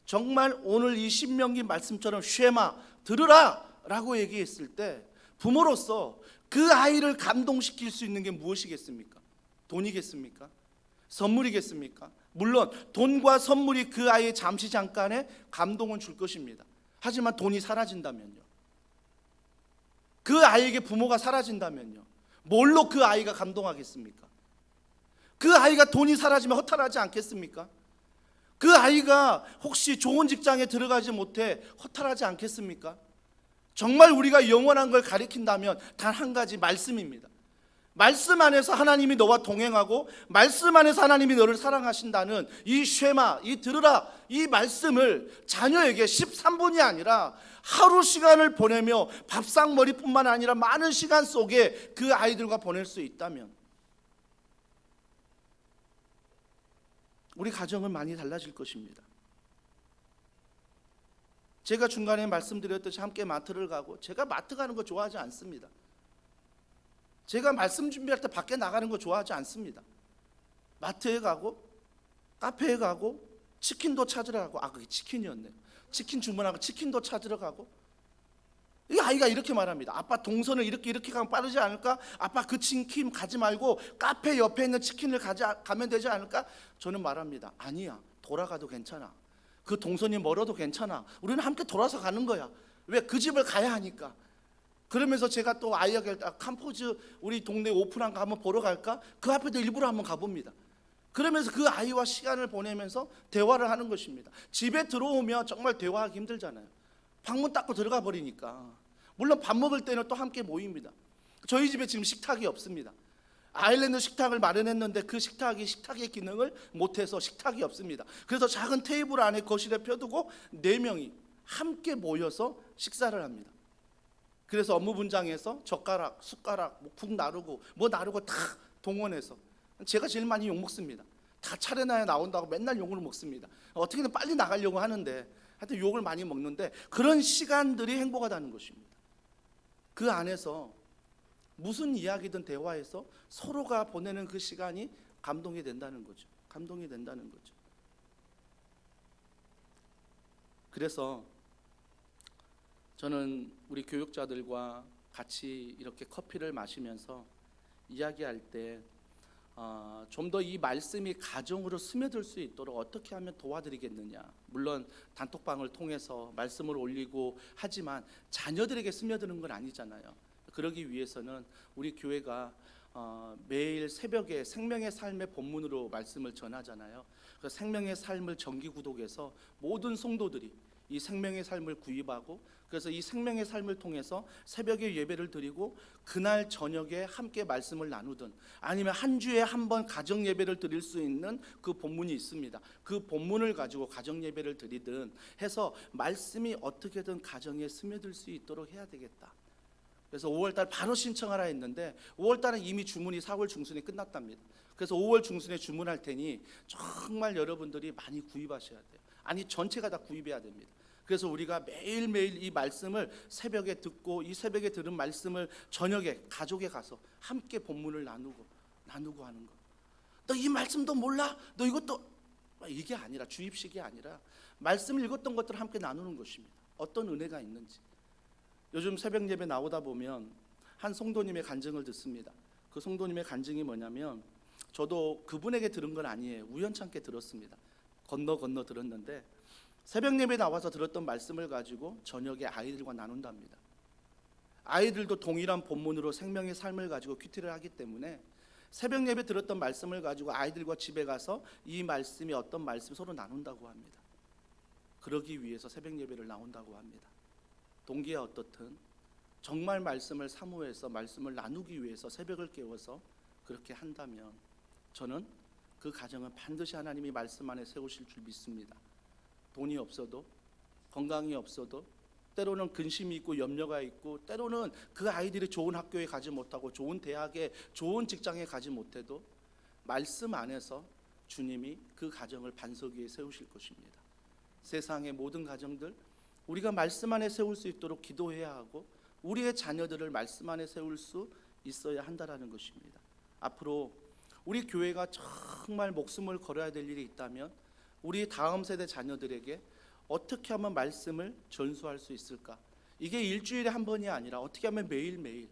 Speaker 1: 정말 오늘 이 신명기 말씀처럼 쉐마 들으라 라고 얘기했을 때 부모로서 그 아이를 감동시킬 수 있는 게 무엇이겠습니까? 돈이겠습니까? 선물이겠습니까? 물론 돈과 선물이 그 아이의 잠시 잠깐의 감동은 줄 것입니다. 하지만 돈이 사라진다면요, 그 아이에게 부모가 사라진다면요, 뭘로 그 아이가 감동하겠습니까? 그 아이가 돈이 사라지면 허탈하지 않겠습니까? 그 아이가 혹시 좋은 직장에 들어가지 못해 허탈하지 않겠습니까? 정말 우리가 영원한 걸 가리킨다면 단 한 가지, 말씀입니다. 말씀 안에서 하나님이 너와 동행하고 말씀 안에서 하나님이 너를 사랑하신다는 이 쉐마, 이 들으라, 이 말씀을 자녀에게 13분이 아니라 하루 시간을 보내며 밥상머리뿐만 아니라 많은 시간 속에 그 아이들과 보낼 수 있다면 우리 가정은 많이 달라질 것입니다. 제가 중간에 말씀드렸듯이 함께 마트를 가고, 제가 마트 가는 거 좋아하지 않습니다. 제가 말씀 준비할 때 밖에 나가는 거 좋아하지 않습니다. 마트에 가고 카페에 가고 치킨도 찾으러 가고, 그게 치킨이었네요. 치킨 주문하고 치킨도 찾으러 가고. 이 아이가 이렇게 말합니다. 아빠 동선을 이렇게 가면 빠르지 않을까? 아빠 그 치킨 가지 말고 카페 옆에 있는 치킨을 가면 되지 않을까? 저는 말합니다. 아니야, 돌아가도 괜찮아. 그 동선이 멀어도 괜찮아. 우리는 함께 돌아서 가는 거야. 왜? 그 집을 가야 하니까. 그러면서 제가 또 아이에게 캄포즈 우리 동네 오픈한 거 한번 보러 갈까? 그 앞에도 일부러 한번 가봅니다. 그러면서 그 아이와 시간을 보내면서 대화를 하는 것입니다. 집에 들어오면 정말 대화하기 힘들잖아요. 방문 닫고 들어가 버리니까. 물론 밥 먹을 때는 또 함께 모입니다. 저희 집에 지금 식탁이 없습니다. 아일랜드 식탁을 마련했는데 그 식탁의 기능을 못해서 식탁이 없습니다. 그래서 작은 테이블 안에 거실에 펴두고 4명이 함께 모여서 식사를 합니다. 그래서 업무 분장해서 젓가락, 숟가락 푹 나르고 나르고 다 동원해서, 제가 제일 많이 욕 먹습니다. 다 차례나야 나온다고 맨날 욕을 먹습니다. 어떻게든 빨리 나가려고 하는데 하여튼 욕을 많이 먹는데, 그런 시간들이 행복하다는 것입니다. 그 안에서 무슨 이야기든 대화해서 서로가 보내는 그 시간이 감동이 된다는 거죠. 감동이 된다는 거죠. 그래서 저는 우리 교육자들과 같이 이렇게 커피를 마시면서 이야기할 때 좀 더 이 말씀이 가정으로 스며들 수 있도록 어떻게 하면 도와드리겠느냐. 물론 단톡방을 통해서 말씀을 올리고 하지만 자녀들에게 스며드는 건 아니잖아요. 그러기 위해서는 우리 교회가 매일 새벽에 생명의 삶의 본문으로 말씀을 전하잖아요. 그 생명의 삶을 정기구독해서 모든 성도들이 이 생명의 삶을 구입하고, 그래서 이 생명의 삶을 통해서 새벽에 예배를 드리고 그날 저녁에 함께 말씀을 나누든, 아니면 한 주에 한 번 가정 예배를 드릴 수 있는 그 본문이 있습니다. 그 본문을 가지고 가정 예배를 드리든 해서 말씀이 어떻게든 가정에 스며들 수 있도록 해야 되겠다. 그래서 5월달 바로 신청하라 했는데 5월달은 이미 주문이 4월 중순에 끝났답니다. 그래서 5월 중순에 주문할 테니 정말 여러분들이 많이 구입하셔야 돼요. 아니, 전체가 다 구입해야 됩니다. 그래서 우리가 매일매일 이 말씀을 새벽에 듣고, 이 새벽에 들은 말씀을 저녁에 가족에 가서 함께 본문을 나누고 하는 거. 너 이 말씀도 몰라? 너 이것도, 이게 아니라, 주입식이 아니라 말씀을 읽었던 것들을 함께 나누는 것입니다. 어떤 은혜가 있는지. 요즘 새벽 예배 나오다 보면 한 성도님의 간증을 듣습니다. 그 성도님의 간증이 뭐냐면, 저도 그분에게 들은 건 아니에요. 우연찮게 들었습니다. 건너 들었는데, 새벽 예배 나와서 들었던 말씀을 가지고 저녁에 아이들과 나눈답니다. 아이들도 동일한 본문으로 생명의 삶을 가지고 큐티를 하기 때문에 새벽 예배 들었던 말씀을 가지고 아이들과 집에 가서 이 말씀이 어떤 말씀 서로 나눈다고 합니다. 그러기 위해서 새벽 예배를 나온다고 합니다. 동기야 어떻든 정말 말씀을 사모해서 말씀을 나누기 위해서 새벽을 깨워서 그렇게 한다면 저는 그 가정은 반드시 하나님이 말씀 안에 세우실 줄 믿습니다. 돈이 없어도, 건강이 없어도, 때로는 근심이 있고 염려가 있고, 때로는 그 아이들이 좋은 학교에 가지 못하고 좋은 대학에, 좋은 직장에 가지 못해도 말씀 안에서 주님이 그 가정을 반석 위에 세우실 것입니다. 세상의 모든 가정들, 우리가 말씀 안에 세울 수 있도록 기도해야 하고, 우리의 자녀들을 말씀 안에 세울 수 있어야 한다라는 것입니다. 앞으로 우리 교회가 정말 목숨을 걸어야 될 일이 있다면 우리 다음 세대 자녀들에게 어떻게 하면 말씀을 전수할 수 있을까? 이게 일주일에 한 번이 아니라 어떻게 하면 매일매일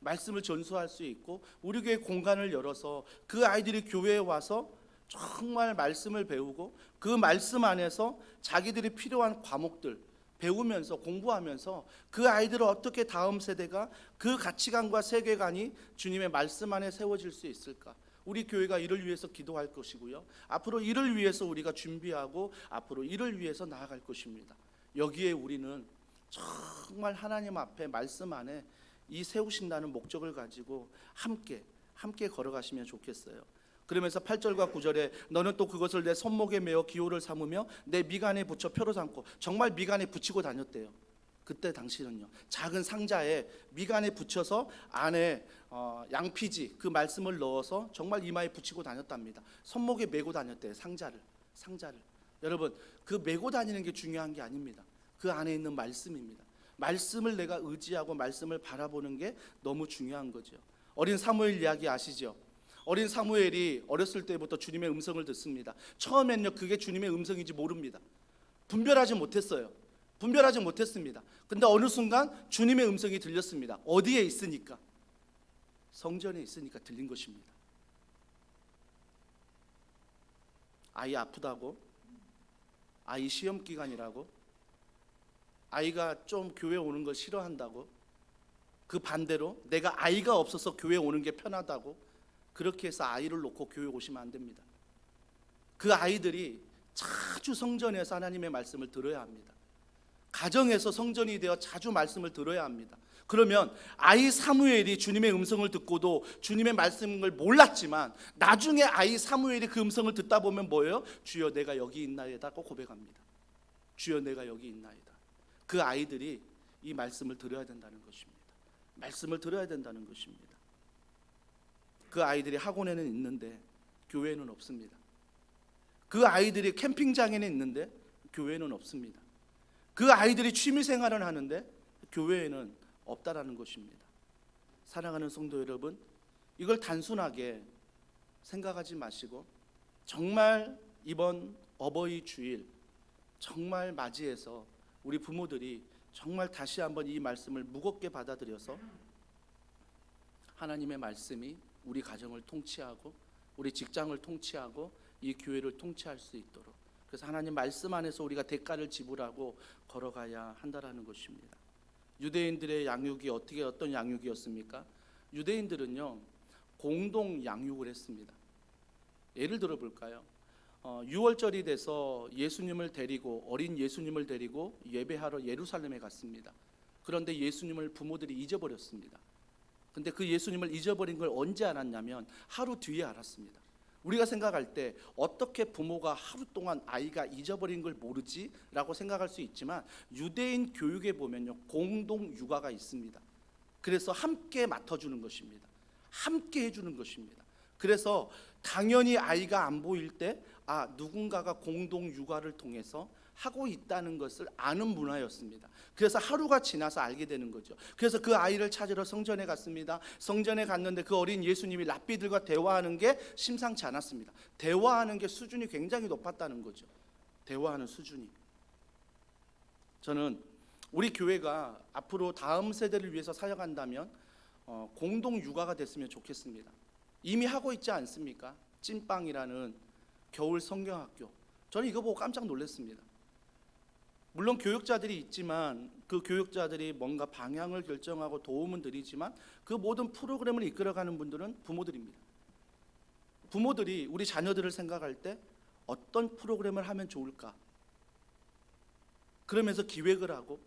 Speaker 1: 말씀을 전수할 수 있고, 우리 교회 공간을 열어서 그 아이들이 교회에 와서 정말 말씀을 배우고 그 말씀 안에서 자기들이 필요한 과목들 배우면서 공부하면서 그 아이들을 어떻게 다음 세대가 그 가치관과 세계관이 주님의 말씀 안에 세워질 수 있을까? 우리 교회가 이를 위해서 기도할 것이고요. 앞으로 이를 위해서 우리가 준비하고 앞으로 이를 위해서 나아갈 것입니다. 여기에 우리는 정말 하나님 앞에 말씀 안에 이 세우신다는 목적을 가지고 함께 걸어가시면 좋겠어요. 그러면서 8절과 9절에 너는 또 그것을 내 손목에 메어 기호를 삼으며 내 미간에 붙여 표로 삼고, 정말 미간에 붙이고 다녔대요. 그때 당시는요, 작은 상자에 미간에 붙여서 안에 양피지 그 말씀을 넣어서 정말 이마에 붙이고 다녔답니다. 손목에 메고 다녔대요. 상자를. 여러분, 그 메고 다니는 게 중요한 게 아닙니다. 그 안에 있는 말씀입니다. 말씀을 내가 의지하고 말씀을 바라보는 게 너무 중요한 거죠. 어린 사무엘 이야기 아시죠? 어린 사무엘이 어렸을 때부터 주님의 음성을 듣습니다. 처음엔요, 그게 주님의 음성인지 모릅니다. 분별하지 못했습니다. 근데 어느 순간 주님의 음성이 들렸습니다. 어디에 있으니까? 성전에 있으니까 들린 것입니다. 아이 아프다고, 아이 시험 기간이라고, 아이가 좀 교회 오는 걸 싫어한다고, 그 반대로 내가 아이가 없어서 교회 오는 게 편하다고, 그렇게 해서 아이를 놓고 교회 오시면 안 됩니다. 그 아이들이 자주 성전에서 하나님의 말씀을 들어야 합니다. 가정에서 성전이 되어 자주 말씀을 들어야 합니다. 그러면 아이 사무엘이 주님의 음성을 듣고도 주님의 말씀을 몰랐지만 나중에 아이 사무엘이 그 음성을 듣다 보면 뭐예요? 주여 내가 여기 있나이다고 고백합니다. 주여 내가 여기 있나이다. 그 아이들이 이 말씀을 들어야 된다는 것입니다. 말씀을 들어야 된다는 것입니다. 그 아이들이 학원에는 있는데 교회에는 없습니다. 그 아이들이 캠핑장에는 있는데 교회에는 없습니다. 그 아이들이 취미생활을 하는데 교회에는 없다라는 것입니다. 사랑하는 성도 여러분, 이걸 단순하게 생각하지 마시고 정말 이번 어버이 주일 정말 맞이해서 우리 부모들이 정말 다시 한번 이 말씀을 무겁게 받아들여서 하나님의 말씀이 우리 가정을 통치하고 우리 직장을 통치하고 이 교회를 통치할 수 있도록, 그래서 하나님 말씀 안에서 우리가 대가를 지불하고 걸어가야 한다라는 것입니다. 유대인들의 양육이 어떤 양육이었습니까? 유대인들은요 공동 양육을 했습니다. 예를 들어 볼까요? 6월절이 돼서 예수님을 데리고 어린 예수님을 데리고 예배하러 예루살렘에 갔습니다. 그런데 예수님을 부모들이 잊어버렸습니다. 근데 그 예수님을 잊어버린 걸 언제 알았냐면 하루 뒤에 알았습니다. 우리가 생각할 때 어떻게 부모가 하루 동안 아이가 잊어버린 걸 모르지? 라고 생각할 수 있지만 유대인 교육에 보면요, 공동 육아가 있습니다. 그래서 함께 맡아주는 것입니다. 함께 해주는 것입니다. 그래서 당연히 아이가 안 보일 때 누군가가 공동 육아를 통해서 하고 있다는 것을 아는 문화였습니다. 그래서 하루가 지나서 알게 되는 거죠. 그래서 그 아이를 찾으러 성전에 갔습니다. 성전에 갔는데 그 어린 예수님이 랍비들과 대화하는 게 심상치 않았습니다. 대화하는 게 수준이 굉장히 높았다는 거죠. 대화하는 수준이. 저는 우리 교회가 앞으로 다음 세대를 위해서 사역한다면 공동 육아가 됐으면 좋겠습니다. 이미 하고 있지 않습니까? 찐빵이라는 겨울 성경학교. 저는 이거 보고 깜짝 놀랐습니다. 물론 교육자들이 있지만 그 교육자들이 뭔가 방향을 결정하고 도움은 드리지만 그 모든 프로그램을 이끌어가는 분들은 부모들입니다. 부모들이 우리 자녀들을 생각할 때 어떤 프로그램을 하면 좋을까? 그러면서 기획을 하고,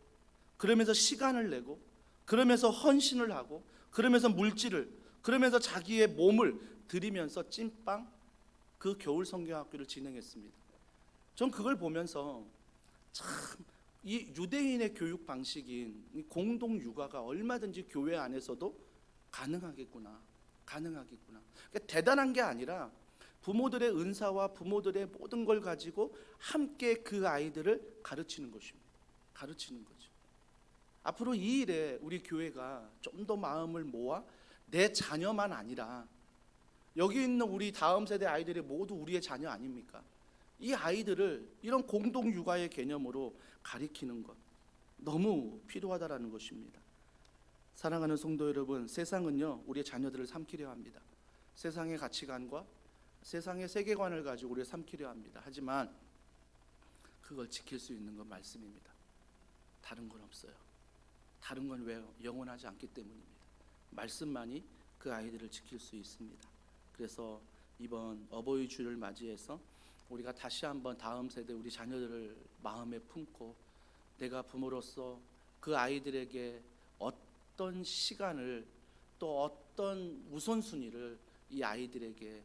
Speaker 1: 그러면서 시간을 내고, 그러면서 헌신을 하고, 그러면서 물질을, 그러면서 자기의 몸을 들이면서 찐빵 그 겨울 성경학교를 진행했습니다. 전 그걸 보면서 참 이 유대인의 교육 방식인 이 공동 육아가 얼마든지 교회 안에서도 가능하겠구나. 그러니까 대단한 게 아니라 부모들의 은사와 부모들의 모든 걸 가지고 함께 그 아이들을 가르치는 것입니다. 가르치는 거죠. 앞으로 이 일에 우리 교회가 좀 더 마음을 모아 내 자녀만 아니라 여기 있는 우리 다음 세대 아이들이 모두 우리의 자녀 아닙니까? 이 아이들을 이런 공동 육아의 개념으로 가리키는 것 너무 필요하다라는 것입니다. 사랑하는 성도 여러분, 세상은요 우리의 자녀들을 삼키려 합니다. 세상의 가치관과 세상의 세계관을 가지고 우리를 삼키려 합니다. 하지만 그걸 지킬 수 있는 건 말씀입니다. 다른 건 없어요. 다른 건 왜 영원하지 않기 때문입니다. 말씀만이 그 아이들을 지킬 수 있습니다. 그래서 이번 어버이 주를 맞이해서 우리가 다시 한번 다음 세대 우리 자녀들을 마음에 품고 내가 부모로서 그 아이들에게 어떤 시간을 또 어떤 우선순위를 이 아이들에게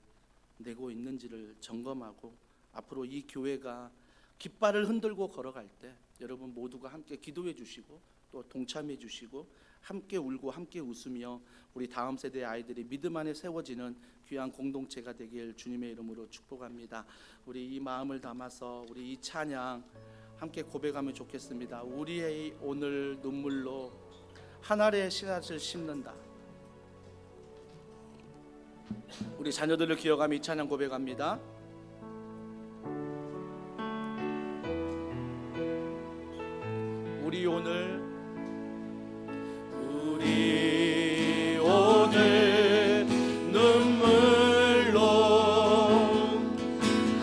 Speaker 1: 내고 있는지를 점검하고 앞으로 이 교회가 깃발을 흔들고 걸어갈 때 여러분 모두가 함께 기도해 주시고 또 동참해 주시고 함께 울고 함께 웃으며 우리 다음 세대의 아이들이 믿음 안에 세워지는 귀한 공동체가 되길 주님의 이름으로 축복합니다. 우리 이 마음을 담아서 우리 이 찬양 함께 고백하면 좋겠습니다. 우리의 오늘 눈물로 한 알의 씨앗을 심는다. 우리 자녀들을 기억하며 이 찬양 고백합니다. 우리 오늘 눈물로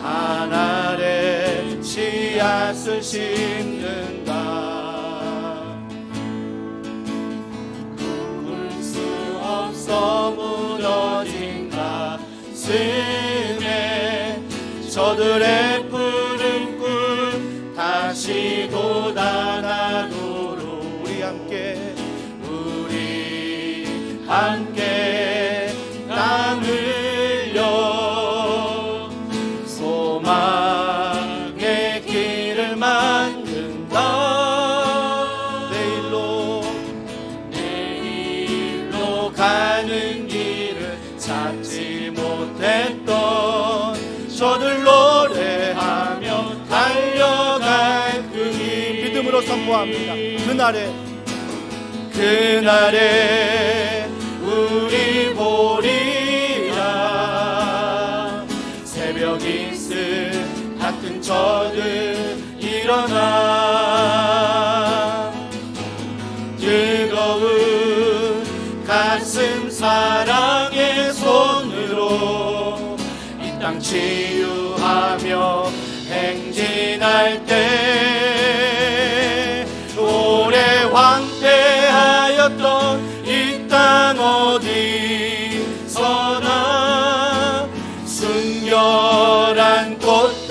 Speaker 1: 한 알의 씨앗을 심는다. 울 수 없어 무너진 가슴에 저들의 푸른 꿈 다시 돋아나도록 우리 함께 땀 흘려 소망의 길을 만든다. 내일로 가는 길을 찾지 못했던 저들 노래하며 달려갈 그 길 믿음으로 선포합니다. 그날에 우리 보리라. 새벽 이슬 같은 저들 일어나 뜨거운 가슴 사랑의 손으로 이 땅 치유하며 행진할 때 오래 황폐하였던 이 땅 어디서나 순결한 꽃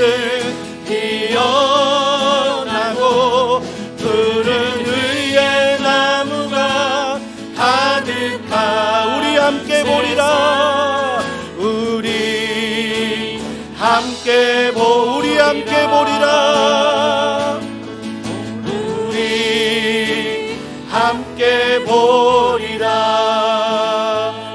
Speaker 1: 우리 함께 보리라. 우리 함께 보리라.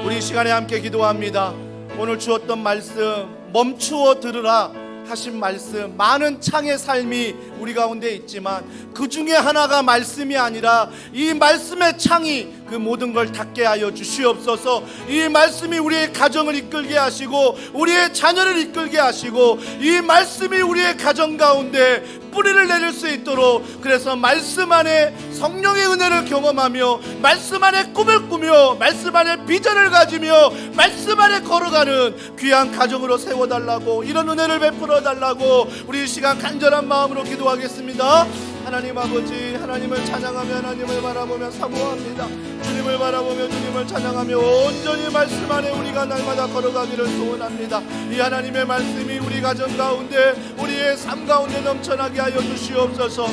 Speaker 1: 우리 이 시간에 함께 기도합니다. 오늘 주었던 말씀, 멈추어 들으라 하신 말씀, 많은 창의 삶이 우리 가운데 있지만 그 중에 하나가 말씀이 아니라 이 말씀의 창이 그 모든 걸 닫게 하여 주시옵소서. 이 말씀이 우리의 가정을 이끌게 하시고 우리의 자녀를 이끌게 하시고 이 말씀이 우리의 가정 가운데 뿌리를 내릴 수 있도록, 그래서 말씀 안에 성령의 은혜를 경험하며 말씀 안에 꿈을 꾸며 말씀 안에 비전을 가지며 말씀 안에 걸어가는 귀한 가정으로 세워달라고, 이런 은혜를 베풀어 달라고 우리 이 시간 간절한 마음으로 기도하겠습니다. 하나님 아버지, 하나님을 찬양하며 하나님을 바라보며 사모합니다. 주님을 바라보며 주님을 찬양하며 온전히 말씀 안에 우리가 날마다 걸어가기를 소원합니다. 이 하나님의 말씀이 우리 가정 가운데 우리의 삶 가운데 넘쳐나게 하여 주시옵소서.